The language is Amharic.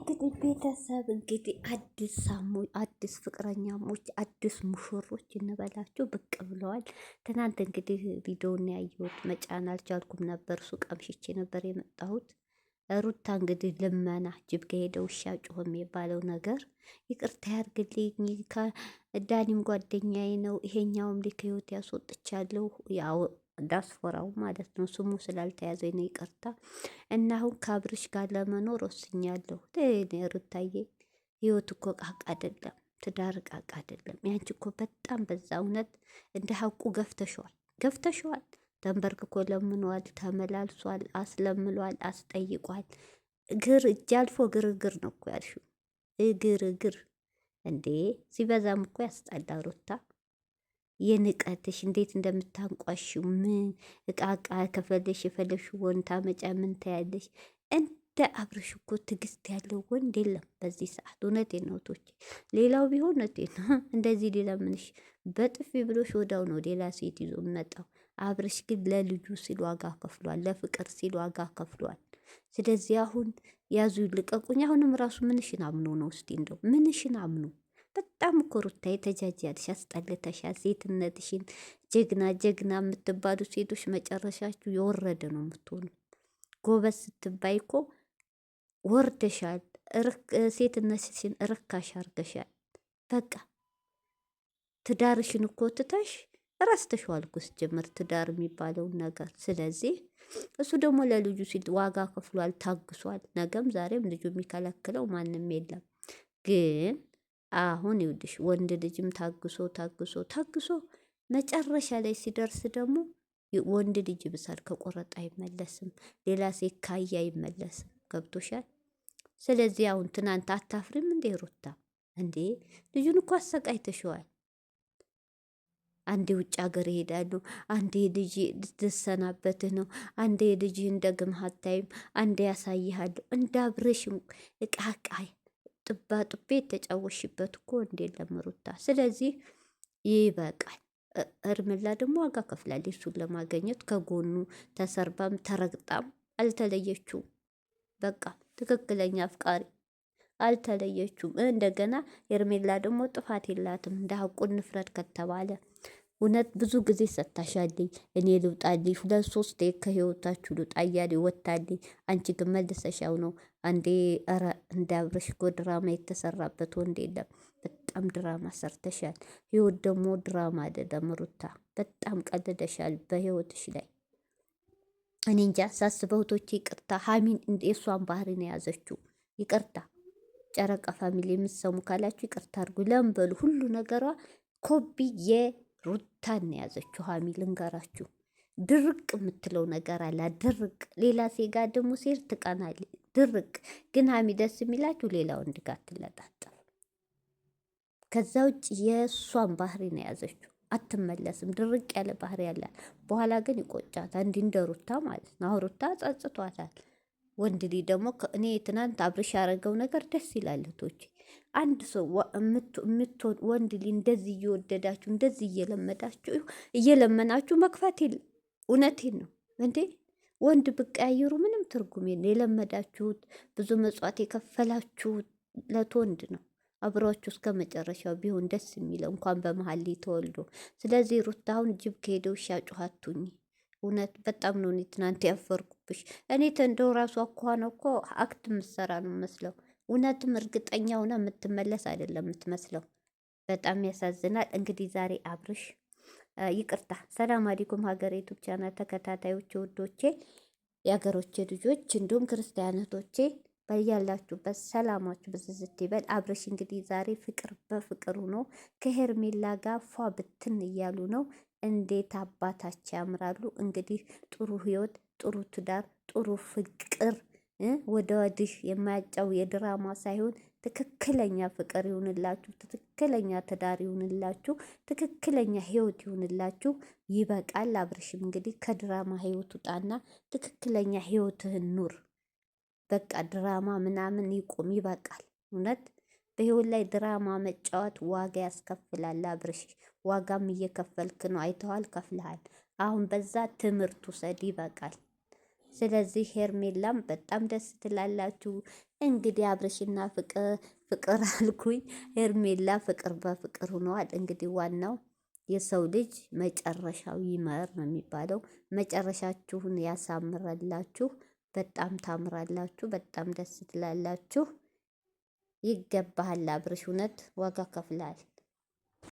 እንግዲህ ቤተሰብ እንግዲህ አዲስ ፍቅረኛሞች አዲስ ሙሽሮች እንበላቸው ብቅ ብለዋል። ትናንት እንግዲህ ቪዲዮውን ያየሁት መጫን አልቻልኩም ነበር። ሱቅ አምሽቼ ነበር የመጣሁት። ሩታ እንግዲህ ልመና ጅብ ከሄደ ውሻ ጮኸ የሚባለው ነገር ይቅርታ ያርግልኝ። ከዳኒም ጓደኛዬ ነው። ይሄኛውም ልክ ህይወት ያስወጥቻለሁ ያው ዳስፎራው ማለት ነው። ስሙ ስላልተያዘኝ ነው ይቅርታ። እና አሁን ከአብርሽ ጋር ለመኖር ወስኛለሁ። ሩታዬ ህይወት እኮ ቃቃ አይደለም፣ ትዳር ቃቃ አይደለም። ያንቺ እኮ በጣም በዛ። እውነት እንደ ሀቁ ገፍተሸዋል። ተንበርክኮ ለምኗል፣ ተመላልሷል፣ አስለምሏል፣ አስጠይቋል። እጅ አልፎ ግርግር ነው እኮ ያልሽው። ግርግር እንዴ! ሲበዛም እኮ ያስጠላ ሩታ። የንቀትሽ እንዴት እንደምታንቋሽው ምን እቃቃ ከፈለሽ የፈለሽ ወን ታመጫ ምን ታያለሽ? እንደ አብርሽ እኮ ትግስት ያለው ወንድ የለም በዚህ ሰዓት። እውነቴን ነው ቶች ሌላው ቢሆን እውነቴን ነው እንደዚህ ሊለምንሽ በጥፊ ብሎሽ ወዳው ነው ሌላ ሴት ይዞ መጣው። አብርሽ ግን ለልጁ ሲል ዋጋ ከፍሏል፣ ለፍቅር ሲል ዋጋ ከፍሏል። ስለዚህ አሁን ያዙ ልቀቁኝ። አሁንም ራሱ ምንሽን አምኖ ነው? እስቲ እንደው ምንሽን አምኖ? በጣም እኮ ሩታዬ ተጃጃልሽ፣ አስጠልተሻል። ሴትነትሽን ጀግና ጀግና የምትባሉ ሴቶች መጨረሻችሁ የወረደ ነው የምትሆኑ። ጎበዝ ስትባይ እኮ ወርደሻል። ሴትነትሽን ርካሽ አርገሻል። በቃ ትዳርሽን እኮ ትተሽ ረስተሽዋል እኮ ስትጀምር ትዳር የሚባለውን ነገር። ስለዚህ እሱ ደግሞ ለልጁ ሲል ዋጋ ከፍሏል፣ ታግሷል። ነገም ዛሬም ልጁ የሚከለክለው ማንም የለም። ግን አሁን ይውድሽ ወንድ ልጅም ታግሶ ታግሶ ታግሶ መጨረሻ ላይ ሲደርስ ደግሞ ወንድ ልጅ ብሳል ከቆረጣ አይመለስም። ሌላ ሴት ካየ አይመለስም። ገብቶሻል? ስለዚህ አሁን ትናንት አታፍሪም እንዴ ሩታ? እንዴ ልጁን እኮ አሰቃይተሸዋል። አንዴ ውጭ ሀገር ይሄዳሉ፣ አንዴ ልጅ ልትሰናበትህ ነው፣ አንዴ ልጅህን ደግመህ አታይም፣ አንዴ ያሳይሃለሁ። እንዳብረሽም እቃቃ ጥባ ጥቤ የተጫወሽበት እኮ እንዴ ለምሩታ። ስለዚህ ይበቃል። እርምላ ደግሞ ዋጋ ከፍላለች እሱን ለማገኘት። ከጎኑ ተሰርባም ተረግጣም አልተለየችውም። በቃ ትክክለኛ አፍቃሪ አልተለየችውም። እንደገና ኤርሜላ ደግሞ ጥፋት የላትም። እንደ ሀቁን ንፍረድ ከተባለ እውነት ብዙ ጊዜ ሰታሻልኝ፣ እኔ ልውጣልኝ 2-3 ከህይወታችሁ ልውጣ እያለ ወታልኝ። አንቺ ግን መልሰሻው ነው አንዴ። ኧረ እንዳብረሽ እኮ ድራማ የተሰራበት ወንድ የለም። በጣም ድራማ ሰርተሻል። ህይወት ደግሞ ድራማ አይደለም ሩታ። በጣም ቀልደሻል በህይወትሽ ላይ። እኔ እንጃ ሳስበው ቶቼ ይቅርታ። ሀሚን የእሷን ባህሪ ነው የያዘችው። ይቅርታ ጨረቃ ፋሚሊ የምትሰሙ ካላችሁ ይቅርታ አድርጉ። ለምን በሉ ሁሉ ነገሯ ኮቢ የሩታን ነው የያዘችው ሀሚ። ልንገራችሁ ድርቅ የምትለው ነገር አለ። ድርቅ ሌላ ሴጋ ደግሞ ሴር ትቀናል። ድርቅ ግን ሀሚ ደስ የሚላችሁ ሌላ ወንድ ጋር ትለጣጠፍ። ከዛ ውጭ የእሷን ባህሪ ነው የያዘችው። አትመለስም። ድርቅ ያለ ባህሪ ያላት። በኋላ ግን ይቆጫታል። እንዲህ እንደ ሩታ ማለት ነው። አሁን ሩታ ጸጽቷታል። ወንድ ልጅ ደግሞ እኔ ትናንት አብርሽ ያደረገው ነገር ደስ ይላል። እህቶቼ አንድ ሰው ወንድ ልጅ እንደዚህ እየወደዳችሁ እንደዚህ እየለመናችሁ መክፋት የለም። እውነቴን ነው እንዴ ወንድ ብቀያየሩ ምንም ትርጉም የለም። የለመዳችሁት ብዙ መጽዋት የከፈላችሁለት ወንድ ነው አብሯችሁ እስከ መጨረሻው ቢሆን ደስ የሚለው እንኳን በመሀል ተወልዶ። ስለዚህ ሩታ አሁን ጅብ ከሄደው ውሻ ጮኸቱኝ። እውነት በጣም ነው እኔ ትናንት ያፈርኩብሽ። እኔ እንደው ራሷ ከሆነ እኮ አክት ምሰራ ነው መስለው። እውነትም እርግጠኛ ሆነ የምትመለስ አይደለም የምትመስለው። በጣም ያሳዝናል። እንግዲህ ዛሬ አብርሽ ይቅርታ። ሰላም አለይኩም ሀገር ዩቱብ ቻናል ተከታታዮች ውዶቼ፣ የሀገሮቼ ልጆች እንዲሁም ክርስቲያኖቶቼ በያላችሁበት ሰላማችሁ ብዝዝት ይበል። አብርሽ እንግዲህ ዛሬ ፍቅር በፍቅር ሆኖ ከሄርሜላ ጋር ፏ ብትን እያሉ ነው። እንዴት አባታቸው ያምራሉ። እንግዲህ ጥሩ ህይወት፣ ጥሩ ትዳር፣ ጥሩ ፍቅር ወደ ወዲህ የማያጫው የድራማ ሳይሆን ትክክለኛ ፍቅር ይሁንላችሁ፣ ትክክለኛ ትዳር ይሁንላችሁ፣ ትክክለኛ ህይወት ይሁንላችሁ። ይበቃል። አብርሽም እንግዲህ ከድራማ ህይወት ውጣና ትክክለኛ ህይወትህን ኑር። በቃ ድራማ ምናምን ይቁም፣ ይበቃል። እውነት በህይወት ላይ ድራማ መጫወት ዋጋ ያስከፍላል። አብርሽ ዋጋም እየከፈልክ ነው። አይተዋል፣ ከፍልሃል። አሁን በዛ ትምህርት ውሰድ። ይበቃል። ስለዚህ ሄርሜላም በጣም ደስ ትላላችሁ። እንግዲህ አብርሽና ፍቅር አልኩኝ፣ ሄርሜላ ፍቅር በፍቅር ሆነዋል። እንግዲህ ዋናው የሰው ልጅ መጨረሻው ይመር ነው የሚባለው። መጨረሻችሁን ያሳምረላችሁ። በጣም ታምራላችሁ። በጣም ደስ ትላላችሁ። ይገባሃል አብርሽ፣ እውነት ዋጋ ከፍላል።